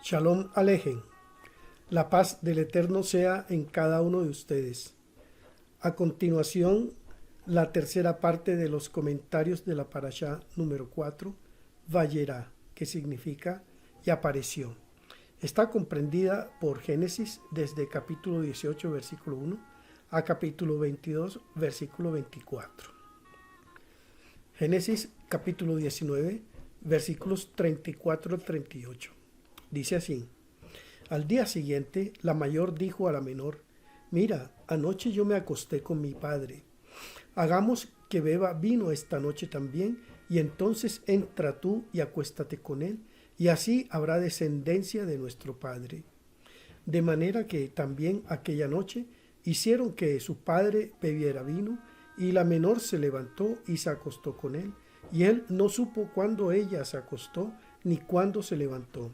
Shalom Alejen. La paz del Eterno sea en cada uno de ustedes. A continuación, la tercera parte de los comentarios de la parashá número 4, Vayera, que significa y apareció. Está comprendida por Génesis desde capítulo 18, versículo 1, a capítulo 22, versículo 24. Génesis capítulo 19, versículos 34 al 38. Dice así: Al día siguiente, la mayor dijo a la menor: Mira, anoche yo me acosté con mi padre. Hagamos que beba vino esta noche también, y entonces entra tú y acuéstate con él, y así habrá descendencia de nuestro padre. De manera que también aquella noche hicieron que su padre bebiera vino, y la menor se levantó y se acostó con él, y él no supo cuándo ella se acostó ni cuándo se levantó.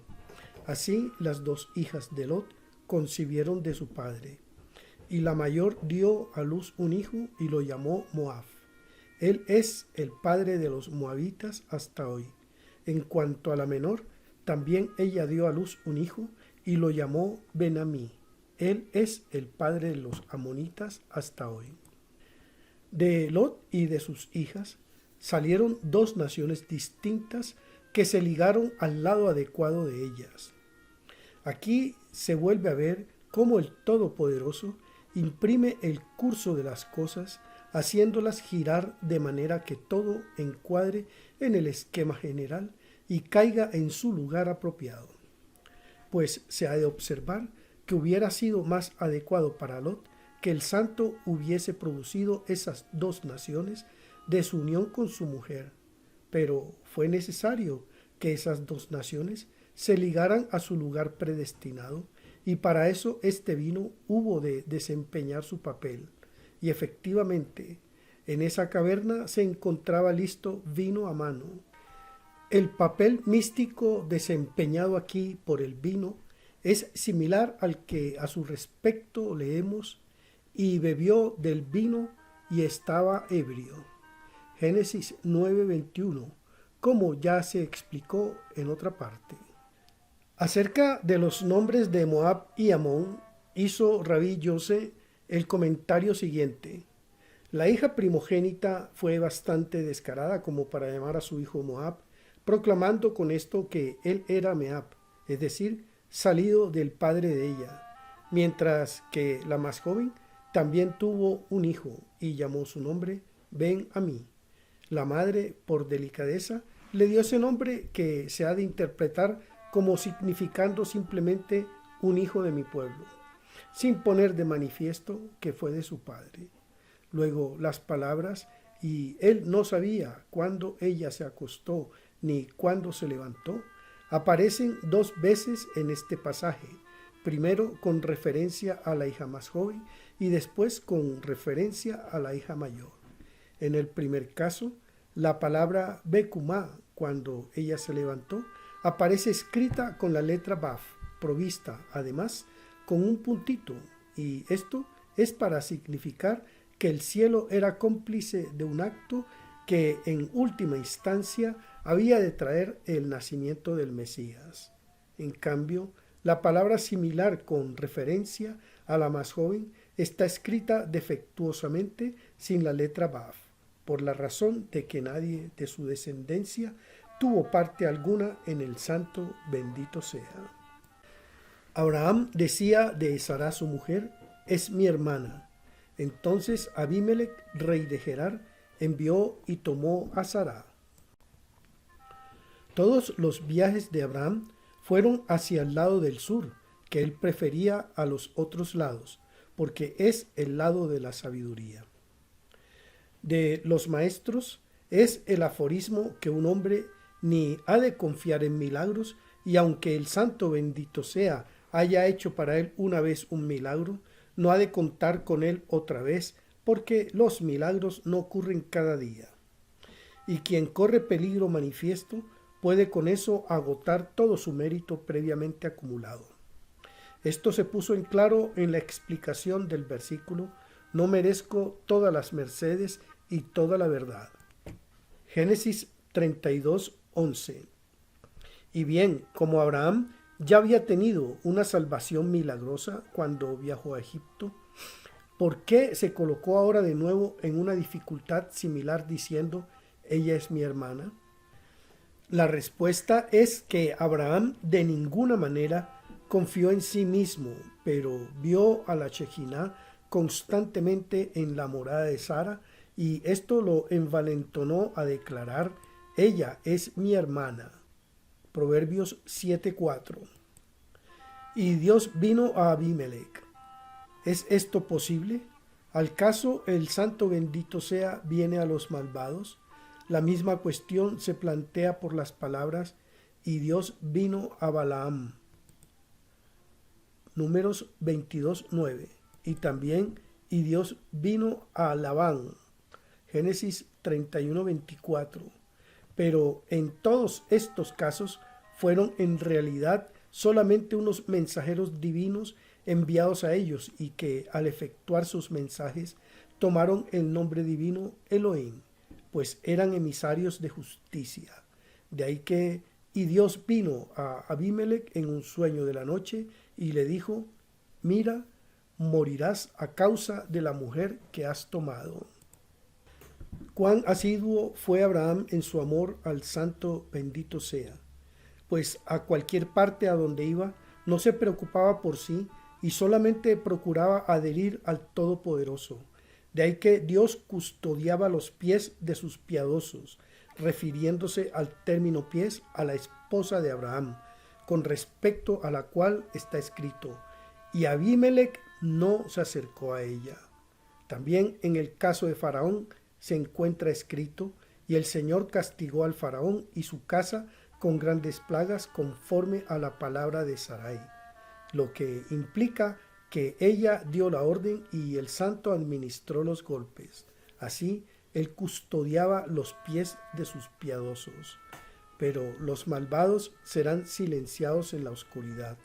Así las dos hijas de Lot concibieron de su padre. Y la mayor dio a luz un hijo y lo llamó Moab. Él es el padre de los moabitas hasta hoy. En cuanto a la menor, también ella dio a luz un hijo y lo llamó Ben-Ammi. Él es el padre de los amonitas hasta hoy. De Lot y de sus hijas salieron dos naciones distintas que se ligaron al lado adecuado de ellas. Aquí se vuelve a ver cómo el Todopoderoso imprime el curso de las cosas, haciéndolas girar de manera que todo encuadre en el esquema general y caiga en su lugar apropiado. Pues se ha de observar que hubiera sido más adecuado para Lot que el santo hubiese producido esas dos naciones de su unión con su mujer, pero fue necesario que esas dos naciones se ligaran a su lugar predestinado, y para eso este vino hubo de desempeñar su papel. Y efectivamente, en esa caverna se encontraba listo vino a mano. El papel místico desempeñado aquí por el vino es similar al que a su respecto leemos: y bebió del vino y estaba ebrio. Génesis 9:21, como ya se explicó en otra parte. Acerca de los nombres de Moab y Amón, hizo Rabí Yose el comentario siguiente: La hija primogénita fue bastante descarada como para llamar a su hijo Moab, proclamando con esto que él era Meab, es decir, salido del padre de ella, mientras que la más joven también tuvo un hijo y llamó su nombre Ben-Ammi. La madre, por delicadeza, le dio ese nombre que se ha de interpretar como significando simplemente un hijo de mi pueblo, sin poner de manifiesto que fue de su padre. Luego las palabras "y él no sabía cuándo ella se acostó ni cuándo se levantó" aparecen dos veces en este pasaje, primero con referencia a la hija más joven y después con referencia a la hija mayor. En el primer caso, la palabra Bekumá, cuando ella se levantó, aparece escrita con la letra Baf, provista, además, con un puntito, y esto es para significar que el cielo era cómplice de un acto que en última instancia había de traer el nacimiento del Mesías. En cambio, la palabra similar con referencia a la más joven está escrita defectuosamente sin la letra Baf, por la razón de que nadie de su descendencia tuvo parte alguna en el santo, bendito sea. Abraham decía de Sara su mujer: es mi hermana. Entonces Abimelech, rey de Gerar, envió y tomó a Sara. Todos los viajes de Abraham fueron hacia el lado del sur, que él prefería a los otros lados, porque es el lado de la sabiduría. De los maestros es el aforismo que un hombre ni ha de confiar en milagros, y aunque el santo, bendito sea, haya hecho para él una vez un milagro, no ha de contar con él otra vez, porque los milagros no ocurren cada día. Y quien corre peligro manifiesto puede con eso agotar todo su mérito previamente acumulado. Esto se puso en claro en la explicación del versículo: no merezco todas las mercedes y toda la verdad. Génesis 32:11. Y bien, como Abraham ya había tenido una salvación milagrosa cuando viajó a Egipto. ¿Por qué se colocó ahora de nuevo en una dificultad similar diciendo, ella es mi hermana? La respuesta es que Abraham de ninguna manera confió en sí mismo, pero vio a la Shekinah constantemente en la morada de Sara y esto lo envalentonó a declarar, ella es mi hermana. Proverbios 7:4. Y Dios vino a Abimelech. ¿Es esto posible? ¿Al caso el santo bendito sea viene a los malvados? La misma cuestión se plantea por las palabras y Dios vino a Balaam. Números 22:9. Y también y Dios vino a Labán. Génesis 31:24. Pero en todos estos casos fueron en realidad solamente unos mensajeros divinos enviados a ellos y que al efectuar sus mensajes tomaron el nombre divino Elohim, pues eran emisarios de justicia. De ahí que y Dios vino a Abimelech en un sueño de la noche y le dijo, mira, morirás a causa de la mujer que has tomado. Cuán asiduo fue Abraham en su amor al santo bendito sea, pues a cualquier parte a donde iba no se preocupaba por sí y solamente procuraba adherir al Todopoderoso. De ahí que Dios custodiaba los pies de sus piadosos, refiriéndose al término pies a la esposa de Abraham, con respecto a la cual está escrito, y Abimelech no se acercó a ella. También en el caso de Faraón se encuentra escrito, y el Señor castigó al Faraón y su casa con grandes plagas conforme a la palabra de Sarai, lo que implica que ella dio la orden y el santo administró los golpes. Así, él custodiaba los pies de sus piadosos. Pero los malvados serán silenciados en la oscuridad.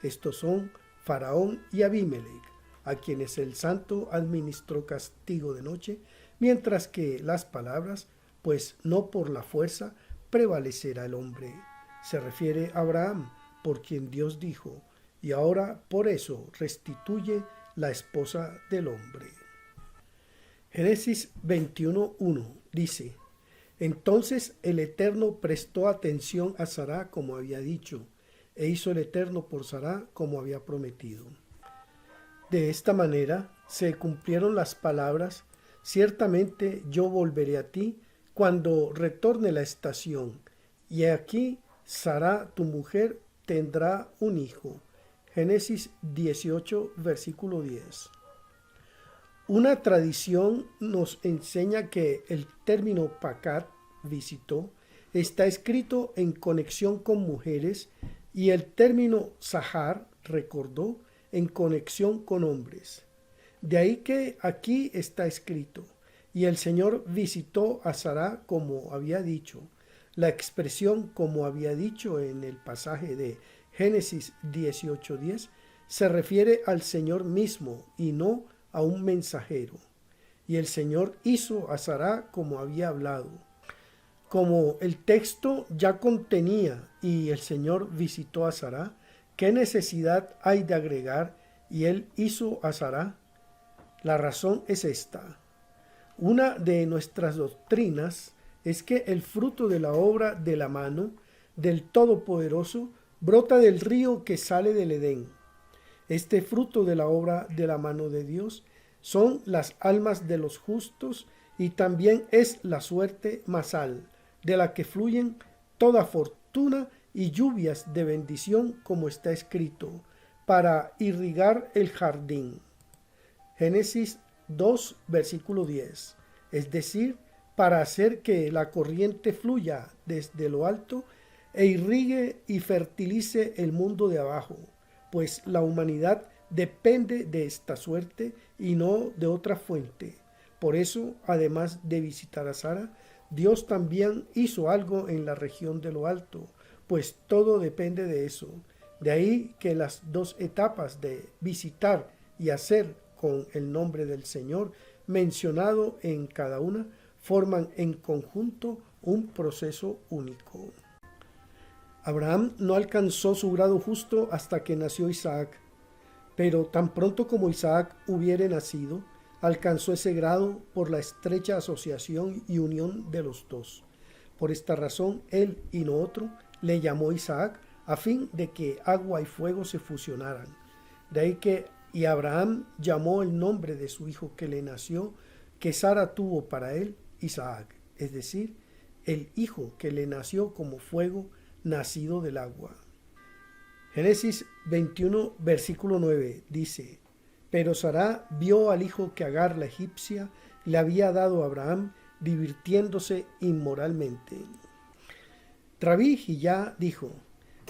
Estos son Faraón y Abimelech, a quienes el santo administró castigo de noche, mientras que las palabras, pues no por la fuerza, prevalecerá el hombre. Se refiere a Abraham, por quien Dios dijo, y ahora por eso restituye la esposa del hombre. Génesis 21:1 dice, entonces el Eterno prestó atención a Sará como había dicho, e hizo el Eterno por Sará como había prometido. De esta manera se cumplieron las palabras, ciertamente yo volveré a ti cuando retorne la estación, y aquí Sará tu mujer tendrá un hijo. Génesis 18, versículo 10. Una tradición nos enseña que el término pacat, visitó, está escrito en conexión con mujeres y el término sahar, recordó, en conexión con hombres. De ahí que aquí está escrito, y el Señor visitó a Sará como había dicho. La expresión como había dicho en el pasaje de Génesis 18:10 se refiere al Señor mismo y no a un mensajero. Y el Señor hizo a Sará como había hablado. Como el texto ya contenía y el Señor visitó a Sará, ¿qué necesidad hay de agregar y él hizo a Sará? La razón es esta. Una de nuestras doctrinas es que el fruto de la obra de la mano del Todopoderoso brota del río que sale del Edén. Este fruto de la obra de la mano de Dios son las almas de los justos y también es la suerte masal, de la que fluyen toda fortuna y lluvias de bendición, como está escrito, para irrigar el jardín. Génesis 2, versículo 10. Es decir, para hacer que la corriente fluya desde lo alto e irrigue y fertilice el mundo de abajo, pues la humanidad depende de esta suerte y no de otra fuente. Por eso, además de visitar a Sara, Dios también hizo algo en la región de lo alto, pues todo depende de eso. De ahí que las dos etapas de visitar y hacer con el nombre del Señor mencionado en cada una forman en conjunto un proceso único. Abraham no alcanzó su grado justo hasta que nació Isaac, pero tan pronto como Isaac hubiere nacido, alcanzó ese grado por la estrecha asociación y unión de los dos. Por esta razón, él y no otro le llamó Isaac, a fin de que agua y fuego se fusionaran. De ahí que y Abraham llamó el nombre de su hijo que le nació, que Sara tuvo para él, Isaac, es decir, el hijo que le nació como fuego nacido del agua. Génesis 21, versículo 9 dice: Pero Sara vio al hijo que Agar la egipcia le había dado a Abraham, divirtiéndose inmoralmente. Rabí Hillá dijo: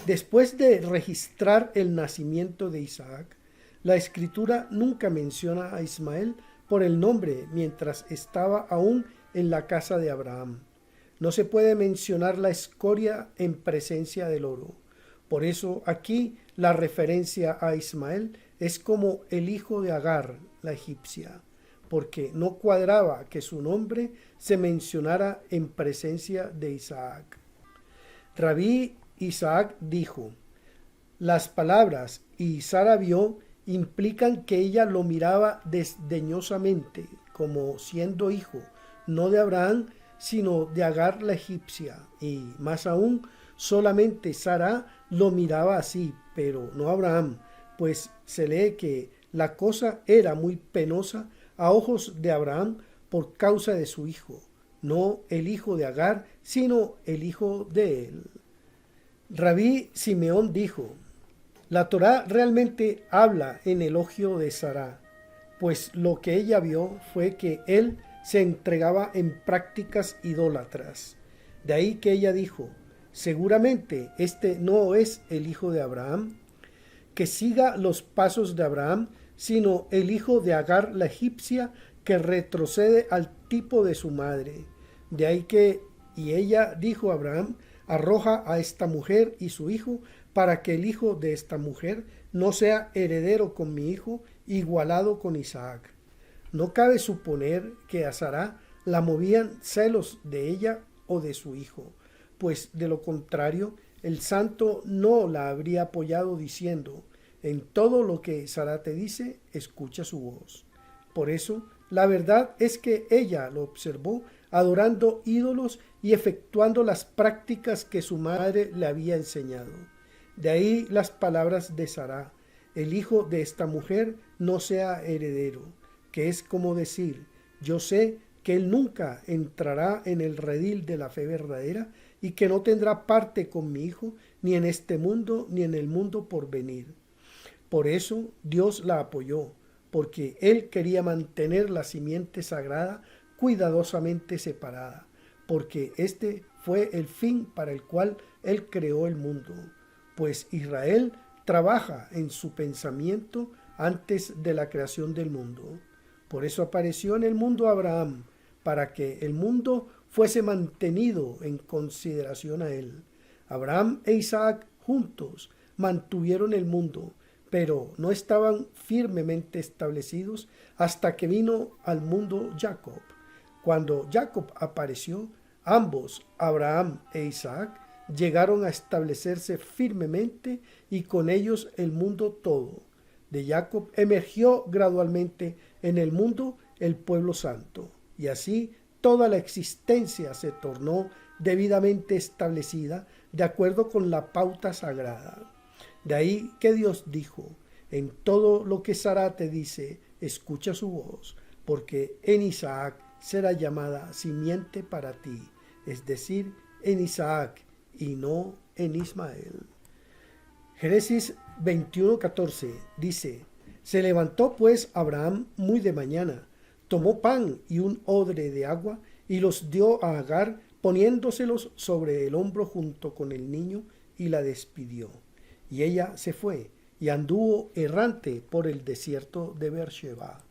Después de registrar el nacimiento de Isaac, la escritura nunca menciona a Ismael por el nombre mientras estaba aún en la casa de Abraham. No se puede mencionar la escoria en presencia del oro. Por eso aquí la referencia a Ismael es como el hijo de Agar, la egipcia, porque no cuadraba que su nombre se mencionara en presencia de Isaac. Rabí Isaac dijo: Las palabras "y Sara vio" implican que ella lo miraba desdeñosamente, como siendo hijo, no de Abraham, sino de Agar la egipcia, y más aún, solamente Sara lo miraba así, pero no Abraham, pues se lee que la cosa era muy penosa a ojos de Abraham por causa de su hijo, no el hijo de Agar, sino el hijo de él. Rabí Simeón dijo: La Torá realmente habla en elogio de Sara, pues lo que ella vio fue que él se entregaba en prácticas idólatras. De ahí que ella dijo: seguramente este no es el hijo de Abraham, que siga los pasos de Abraham, sino el hijo de Agar la egipcia, que retrocede al tipo de su madre. De ahí que, y ella dijo a Abraham: arroja a esta mujer y su hijo, para que el hijo de esta mujer no sea heredero con mi hijo, igualado con Isaac. No cabe suponer que a Sara la movían celos de ella o de su hijo, pues de lo contrario, el santo no la habría apoyado diciendo: en todo lo que Sara te dice, escucha su voz. Por eso, la verdad es que ella lo observó adorando ídolos y efectuando las prácticas que su madre le había enseñado. De ahí las palabras de Sara: el hijo de esta mujer no sea heredero, que es como decir: yo sé que él nunca entrará en el redil de la fe verdadera y que no tendrá parte con mi hijo, ni en este mundo ni en el mundo por venir. Por eso Dios la apoyó, porque él quería mantener la simiente sagrada cuidadosamente separada, porque este fue el fin para el cual él creó el mundo, pues Israel trabaja en su pensamiento antes de la creación del mundo. Por eso apareció en el mundo Abraham, para que el mundo fuese mantenido en consideración a él. Abraham e Isaac juntos mantuvieron el mundo, pero no estaban firmemente establecidos hasta que vino al mundo Jacob. Cuando Jacob apareció, ambos, Abraham e Isaac, llegaron a establecerse firmemente y con ellos el mundo todo. De Jacob emergió gradualmente en el mundo el pueblo santo, y así toda la existencia se tornó debidamente establecida de acuerdo con la pauta sagrada. De ahí que Dios dijo: en todo lo que Sara te dice, escucha su voz, porque en Isaac será llamada simiente para ti, es decir, en Isaac y no en Ismael. Génesis 21:14 dice: se levantó pues Abraham muy de mañana, tomó pan y un odre de agua y los dio a Agar, poniéndoselos sobre el hombro junto con el niño, y la despidió. Y ella se fue y anduvo errante por el desierto de Beersheba.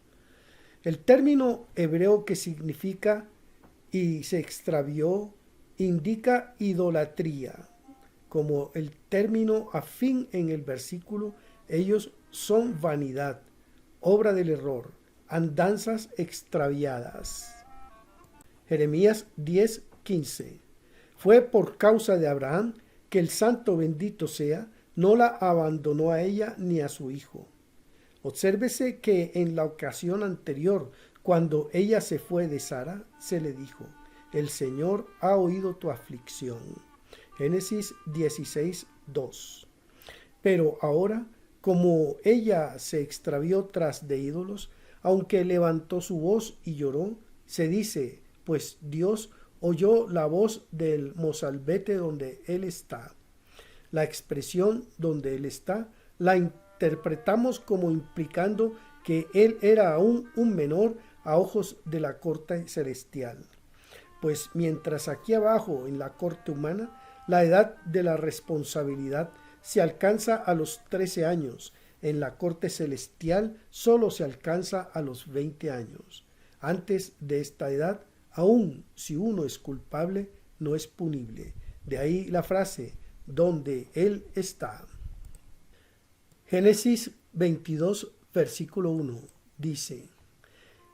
El término hebreo que significa "y se extravió" indica idolatría. Como el término afín en el versículo, ellos son vanidad, obra del error, andanzas extraviadas. Jeremías 10:15. Fue por causa de Abraham que el santo bendito sea, no la abandonó a ella ni a su hijo. Obsérvese que en la ocasión anterior, cuando ella se fue de Sara, se le dijo: el Señor ha oído tu aflicción. Génesis 16:2. Pero ahora, como ella se extravió tras de ídolos, aunque levantó su voz y lloró, se dice, pues Dios oyó la voz del mozalbete donde él está. La expresión donde él está la interpretamos como implicando que él era aún un menor a ojos de la corte celestial. Pues mientras aquí abajo en la corte humana, la edad de la responsabilidad se alcanza a los 13 años, en la corte celestial solo se alcanza a los 20 años. Antes de esta edad, aun si uno es culpable, no es punible. De ahí la frase, donde él está. Génesis 22, versículo 1, dice: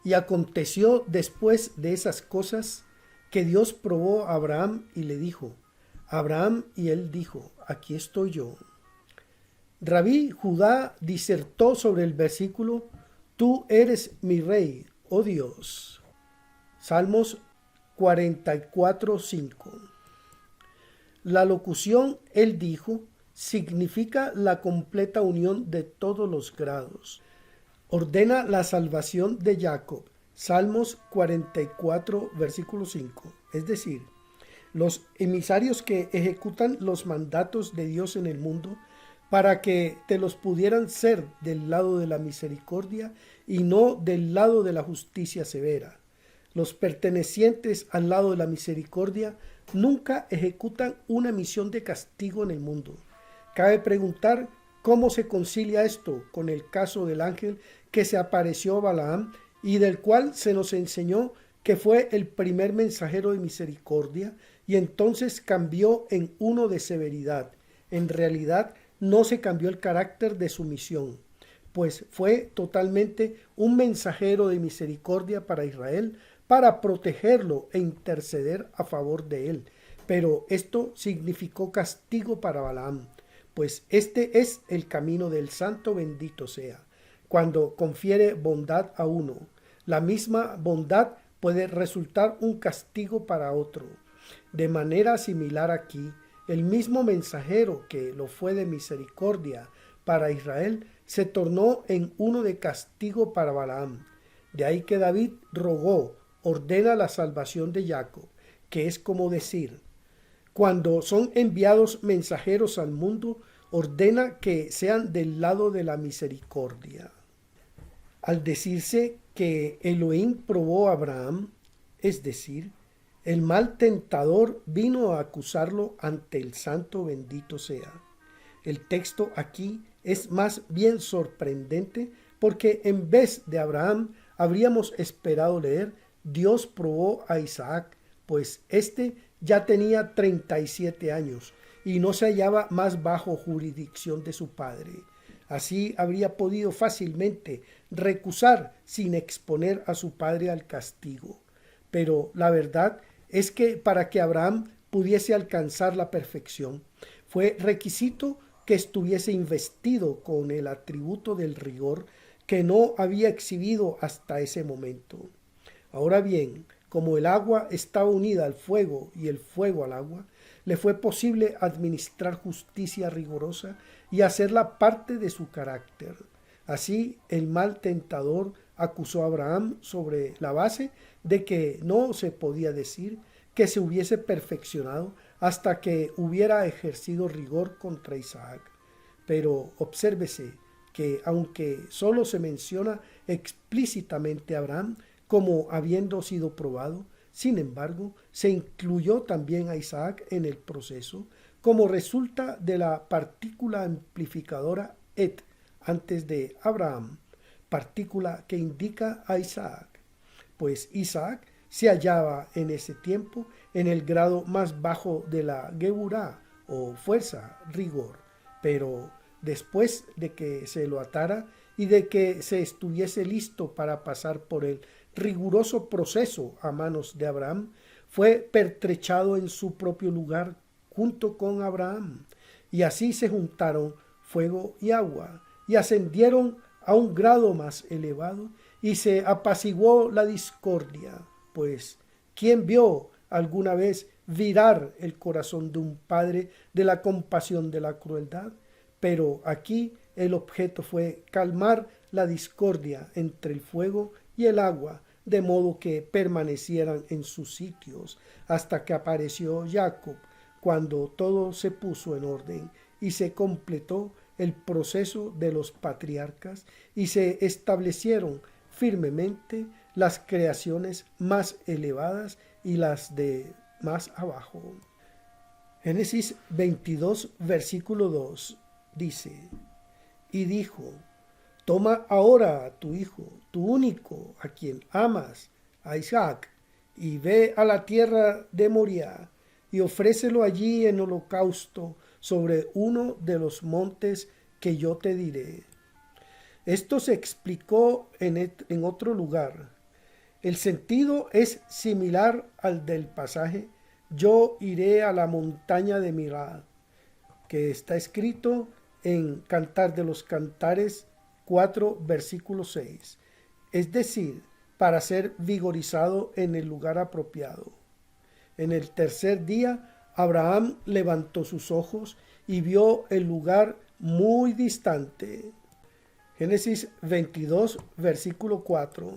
y aconteció después de esas cosas que Dios probó a Abraham y le dijo: Abraham, y él dijo: aquí estoy yo. Rabí Judá disertó sobre el versículo: tú eres mi rey, oh Dios. Salmos 44:5. La locución él dijo significa la completa unión de todos los grados. Ordena la salvación de Jacob. Salmos 44, versículo 5. Es decir, los emisarios que ejecutan los mandatos de Dios en el mundo para que te los pudieran ser del lado de la misericordia y no del lado de la justicia severa. Los pertenecientes al lado de la misericordia nunca ejecutan una misión de castigo en el mundo. Cabe preguntar cómo se concilia esto con el caso del ángel que se apareció a Balaam y del cual se nos enseñó que fue el primer mensajero de misericordia y entonces cambió en uno de severidad. En realidad no se cambió el carácter de su misión, pues fue totalmente un mensajero de misericordia para Israel, para protegerlo e interceder a favor de él. Pero esto significó castigo para Balaam, pues este es el camino del santo bendito sea. Cuando confiere bondad a uno, la misma bondad puede resultar un castigo para otro. De manera similar aquí, el mismo mensajero que lo fue de misericordia para Israel se tornó en uno de castigo para Balaam. De ahí que David rogó: ordena la salvación de Jacob, que es como decir, cuando son enviados mensajeros al mundo, ordena que sean del lado de la misericordia. Al decirse que Elohim probó a Abraham, es decir, el mal tentador vino a acusarlo ante el santo bendito sea. El texto aquí es más bien sorprendente porque en vez de Abraham habríamos esperado leer: Dios probó a Isaac, pues éste ya tenía 37 años y no se hallaba más bajo jurisdicción de su padre. Así habría podido fácilmente recusar sin exponer a su padre al castigo. Pero la verdad es que para que Abraham pudiese alcanzar la perfección, fue requisito que estuviese investido con el atributo del rigor que no había exhibido hasta ese momento. Ahora bien, como el agua estaba unida al fuego y el fuego al agua, le fue posible administrar justicia rigurosa y hacerla parte de su carácter. Así, el mal tentador acusó a Abraham sobre la base de que no se podía decir que se hubiese perfeccionado hasta que hubiera ejercido rigor contra Isaac. Pero obsérvese que aunque solo se menciona explícitamente a Abraham como habiendo sido probado, sin embargo, se incluyó también a Isaac en el proceso, como resulta de la partícula amplificadora et antes de Abraham, partícula que indica a Isaac, pues Isaac se hallaba en ese tiempo en el grado más bajo de la geburá o fuerza, rigor, pero después de que se lo atara y de que se estuviese listo para pasar por el riguroso proceso a manos de Abraham, fue pertrechado en su propio lugar junto con Abraham. Y así se juntaron fuego y agua, y ascendieron a un grado más elevado, y se apaciguó la discordia. Pues, ¿quién vio alguna vez virar el corazón de un padre de la compasión de la crueldad? Pero aquí el objeto fue calmar la discordia entre el fuego y el agua, de modo que permanecieran en sus sitios hasta que apareció Jacob, cuando todo se puso en orden y se completó el proceso de los patriarcas y se establecieron firmemente las creaciones más elevadas y las de más abajo. Génesis 22, versículo 2 dice: y dijo: toma ahora a tu hijo, tu único, a quien amas, a Isaac, y ve a la tierra de Moriah, y ofrécelo allí en holocausto sobre uno de los montes que yo te diré. Esto se explicó en otro lugar. El sentido es similar al del pasaje: yo iré a la montaña de Mirad, que está escrito en Cantar de los Cantares 4, versículo 6. Es decir, para ser vigorizado en el lugar apropiado. En el tercer día, Abraham levantó sus ojos y vio el lugar muy distante. Génesis 22, versículo 4.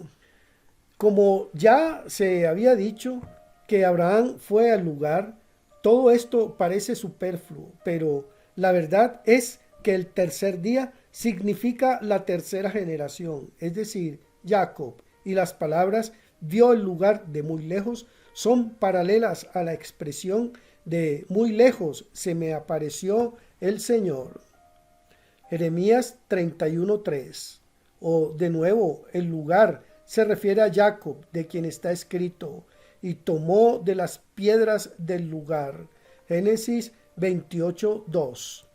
Como ya se había dicho que Abraham fue al lugar, todo esto parece superfluo, pero la verdad es que el tercer día significa la tercera generación, es decir, Jacob, y las palabras vio el lugar de muy lejos son paralelas a la expresión de muy lejos se me apareció el Señor. Jeremías 31:3. O de nuevo, el lugar se refiere a Jacob, de quien está escrito: y tomó de las piedras del lugar. Génesis 28:2.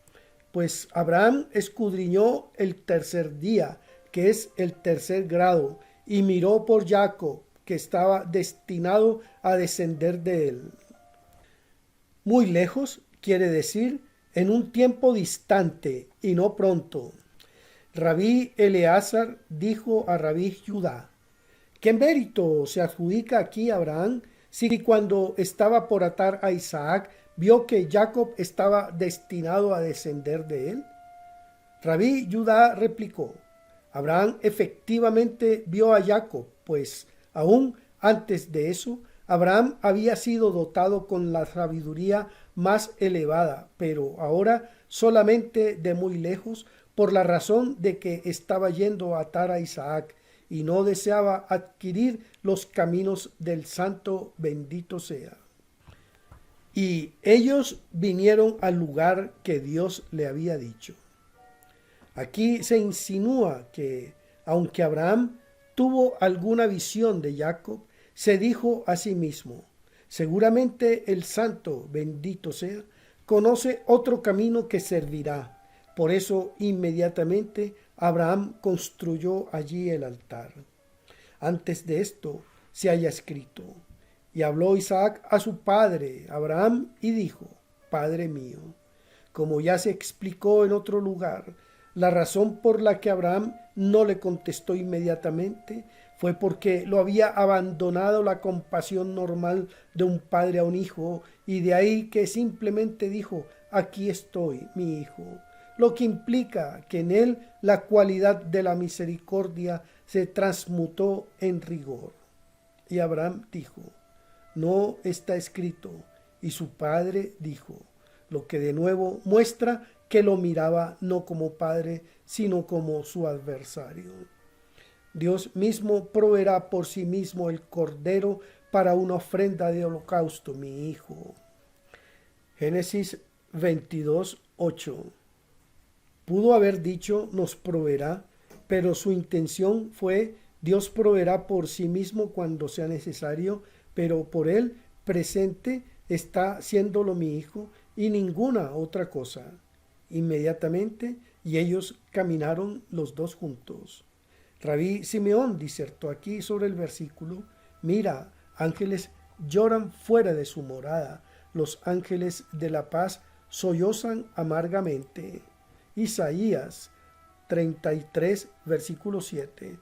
Pues Abraham escudriñó el tercer día, que es el tercer grado, y miró por Jacob, que estaba destinado a descender de él. Muy lejos quiere decir en un tiempo distante y no pronto. Rabí Eleazar dijo a Rabí Judá: ¿qué mérito se adjudica aquí a Abraham si cuando estaba por atar a Isaac vio que Jacob estaba destinado a descender de él? Rabí Judá replicó: Abraham efectivamente vio a Jacob, pues aún antes de eso Abraham había sido dotado con la sabiduría más elevada, pero ahora solamente de muy lejos, por la razón de que estaba yendo a atar a Isaac y no deseaba adquirir los caminos del santo, bendito sea. Y ellos vinieron al lugar que Dios le había dicho. Aquí se insinúa que, aunque Abraham tuvo alguna visión de Jacob, se dijo a sí mismo: seguramente el santo, bendito sea, conoce otro camino que servirá. Por eso inmediatamente Abraham construyó allí el altar. Antes de esto se haya escrito: y habló Isaac a su padre Abraham y dijo: Padre mío. Como ya se explicó en otro lugar, la razón por la que Abraham no le contestó inmediatamente fue porque lo había abandonado la compasión normal de un padre a un hijo, y de ahí que simplemente dijo: aquí estoy, mi hijo, lo que implica que en él la cualidad de la misericordia se transmutó en rigor. Y Abraham dijo: no está escrito. Y su padre dijo, lo que de nuevo muestra que lo miraba no como padre, sino como su adversario. Dios mismo proveerá por sí mismo el cordero para una ofrenda de holocausto, mi hijo. Génesis 22:8. Pudo haber dicho nos proveerá, pero su intención fue Dios proveerá por sí mismo cuando sea necesario, pero por él presente está siéndolo mi hijo y ninguna otra cosa. Inmediatamente, y ellos caminaron los dos juntos. Rabí Simeón disertó aquí sobre el versículo: mira, ángeles lloran fuera de su morada, los ángeles de la paz sollozan amargamente. Isaías 33, versículo 7,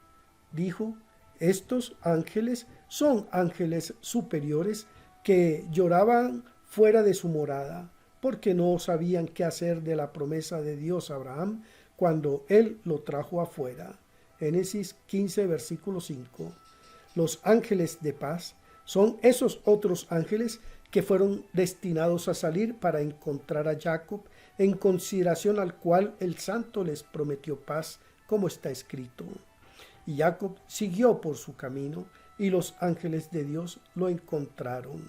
dijo: estos ángeles son ángeles superiores que lloraban fuera de su morada, porque no sabían qué hacer de la promesa de Dios a Abraham cuando él lo trajo afuera. Génesis 15, versículo 5. Los ángeles de paz son esos otros ángeles que fueron destinados a salir para encontrar a Jacob, en consideración al cual el santo les prometió paz, como está escrito. Y Jacob siguió por su camino, y los ángeles de Dios lo encontraron.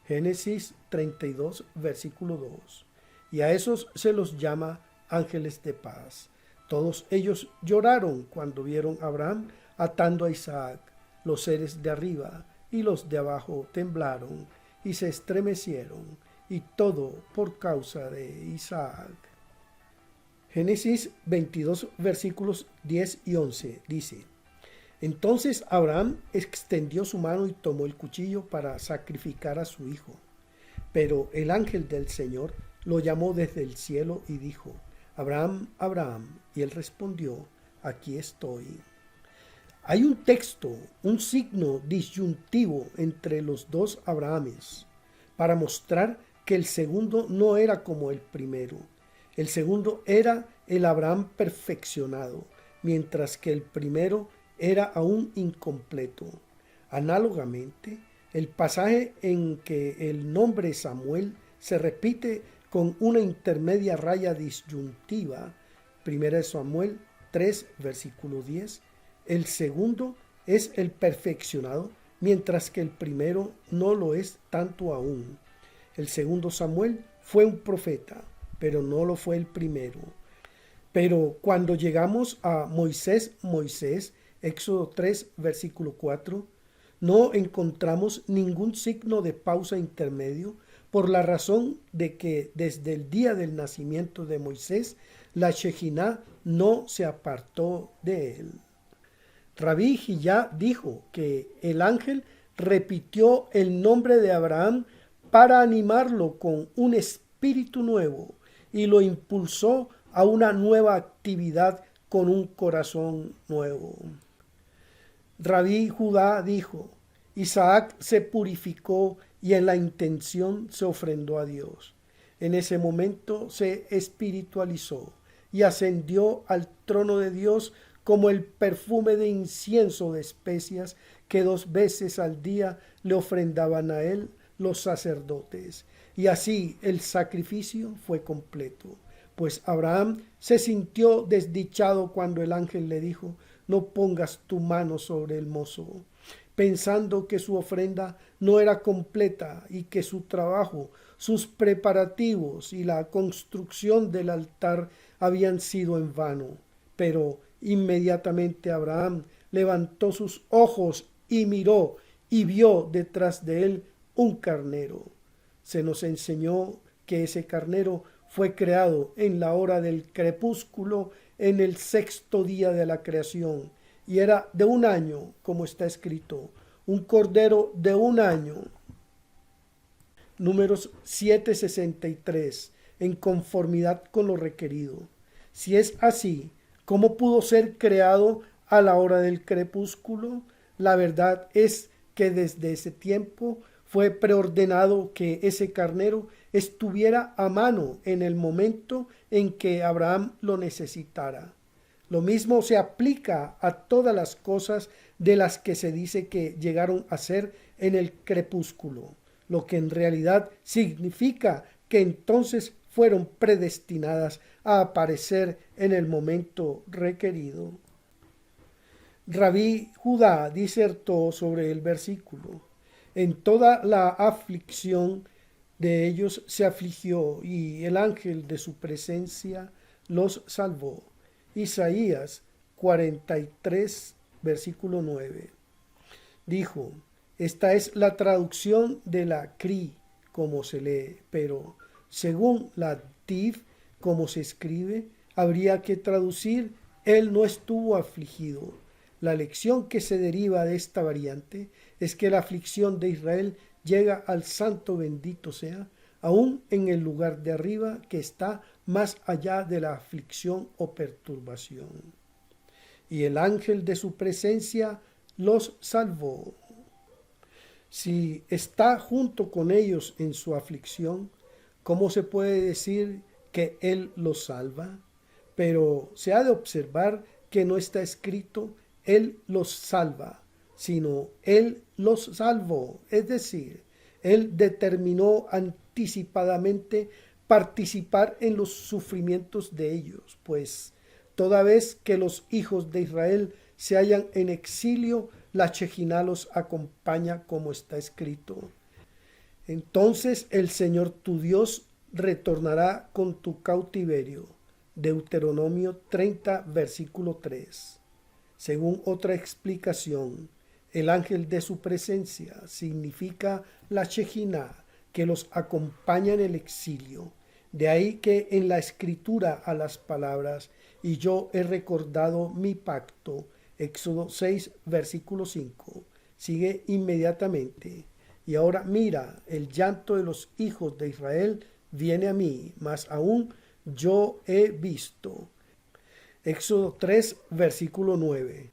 Génesis 32, versículo 2. Y a esos se los llama ángeles de paz. Todos ellos lloraron cuando vieron a Abraham atando a Isaac. Los seres de arriba y los de abajo temblaron y se estremecieron, y todo por causa de Isaac. Génesis 22, versículos 10 y 11 dice: entonces Abraham extendió su mano y tomó el cuchillo para sacrificar a su hijo. Pero el ángel del Señor lo llamó desde el cielo y dijo: Abraham, Abraham. Y él respondió: aquí estoy. Hay un texto, un signo disyuntivo entre los dos Abrahames, para mostrar que el segundo no era como el primero. El segundo era el Abraham perfeccionado, mientras que el primero era aún incompleto. Análogamente, el pasaje en que el nombre Samuel se repite con una intermedia raya disyuntiva, 1 Samuel 3, versículo 10, el segundo es el perfeccionado, mientras que el primero no lo es tanto aún. El segundo Samuel fue un profeta, pero no lo fue el primero. Pero cuando llegamos a Moisés, Éxodo 3, versículo 4, no encontramos ningún signo de pausa intermedio, por la razón de que desde el día del nacimiento de Moisés, la Shejiná no se apartó de él. Rabí Hillá dijo que el ángel repitió el nombre de Abraham para animarlo con un espíritu nuevo y lo impulsó a una nueva actividad con un corazón nuevo. Rabí Judá dijo: Isaac se purificó y en la intención se ofrendó a Dios. En ese momento se espiritualizó y ascendió al trono de Dios como el perfume de incienso de especias que 2 veces al día le ofrendaban a él los sacerdotes. Y así el sacrificio fue completo. Pues Abraham se sintió desdichado cuando el ángel le dijo: no pongas tu mano sobre el mozo, pensando que su ofrenda no era completa y que su trabajo, sus preparativos y la construcción del altar habían sido en vano. Pero inmediatamente Abraham levantó sus ojos y miró y vio detrás de él un carnero. Se nos enseñó que ese carnero fue creado en la hora del crepúsculo, en el 6º día de la creación, y era de 1 año, como está escrito, un cordero de 1 año. Números 7:63, en conformidad con lo requerido. Si es así, ¿cómo pudo ser creado a la hora del crepúsculo? La verdad es que desde ese tiempo fue preordenado que ese carnero estuviera a mano en el momento en que Abraham lo necesitara. Lo mismo se aplica a todas las cosas de las que se dice que llegaron a ser en el crepúsculo, lo que en realidad significa que entonces fueron predestinadas a aparecer en el momento requerido. Rabí Judá disertó sobre el versículo: en toda la aflicción de ellos se afligió, y el ángel de su presencia los salvó. Isaías 43, versículo 9. Dijo: esta es la traducción de la CRI, como se lee, pero según la TIV, como se escribe, habría que traducir: él no estuvo afligido. La lección que se deriva de esta variante es que la aflicción de Israel llega al santo bendito sea, aún en el lugar de arriba que está más allá de la aflicción o perturbación. Y el ángel de su presencia los salvó. Si está junto con ellos en su aflicción, ¿cómo se puede decir que Él los salva? Pero se ha de observar que no está escrito Él los salva, sino Él los salvó. Es decir, Él determinó anticipadamente participar en los sufrimientos de ellos, pues toda vez que los hijos de Israel se hallan en exilio, la Shejiná los acompaña como está escrito. Entonces el Señor tu Dios retornará con tu cautiverio. Deuteronomio 30, versículo 3. Según otra explicación, el ángel de su presencia significa la Shejiná que los acompaña en el exilio. De ahí que en la escritura a las palabras, y yo he recordado mi pacto, Éxodo 6, versículo 5, sigue inmediatamente. Y ahora mira, el llanto de los hijos de Israel viene a mí, mas aún yo he visto. Éxodo 3, versículo 9.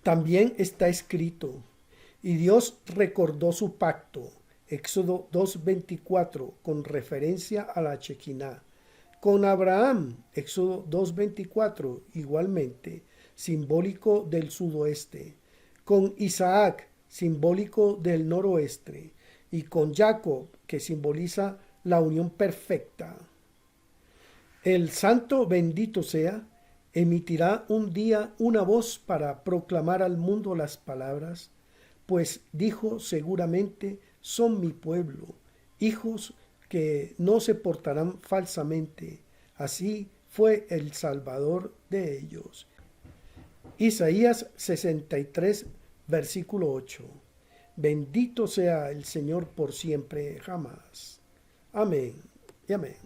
También está escrito, y Dios recordó su pacto, Éxodo 2:24, con referencia a la Shejiná. Con Abraham, Éxodo 2:24, igualmente, simbólico del sudoeste. Con Isaac, simbólico del noroeste. Y con Jacob, que simboliza la unión perfecta. El santo bendito sea, emitirá un día una voz para proclamar al mundo las palabras, pues dijo seguramente, son mi pueblo, hijos que no se portarán falsamente. Así fue el Salvador de ellos. Isaías 63, versículo 8. Bendito sea el Señor por siempre, jamás. Amén y amén.